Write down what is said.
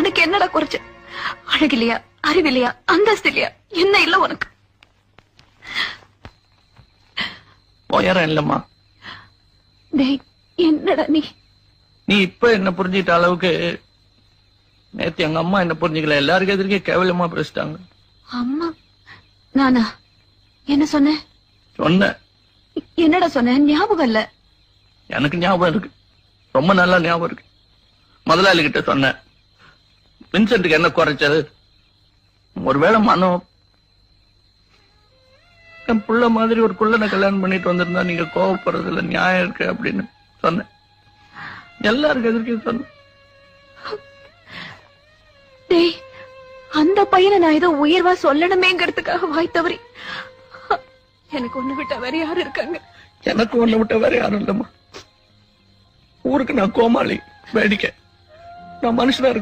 உனக்கு என்னடா குறைச்ச? அழகில்லையா, அறிவில்லையா, அந்தஸ்து இல்லையா, என்ன இல்ல உனக்கு? உயரம் இல்லம்மா. டேய், என்னடா நீ இப்ப என்ன புரிஞ்சுக்கிட்ட அளவுக்கு நேத்து எங்க அம்மா என்ன புரிஞ்சுக்கல. எல்லாருக்கும் எதிர்க்கே கேவலமா பேசிட்டாங்க. அம்மா? நானா என்ன சொன்னேன்? என்னடா சொன்ன? ஞாபகம் இல்ல. எனக்கு ஞாபகம் இருக்கு, ரொம்ப நல்லா ஞாபகம் இருக்கு. முதலாளி கிட்ட சொன்னேன், வின்சென்ட்டுக்கு என்ன குறைச்சது? ஒருவேளை மனோ என் புள்ள மாதிரி ஒரு குள்ளனை கல்யாணம் பண்ணிட்டு வந்திருந்தா நீங்க கோவப்படுறதுல நியாயம் இருக்கு அப்படின்னு சொன்னேன். எல்லாருக்கும் எதிர்க்க சொன்னேன். டேய், அந்த பையனை நான் ஏதோ உயர்வா சொல்லணுமேங்கிறதுக்காக வாய் தவறி. எனக்கு ஒண்ணு விட்ட வேற யாரு இருக்காங்க? எனக்கு ஒண்ணு விட்ட வேற யாரும் இல்லம்மா. ஊருக்கு நான் கோமாளி, வேடிக்கை. நான் மனுஷனா இருக்க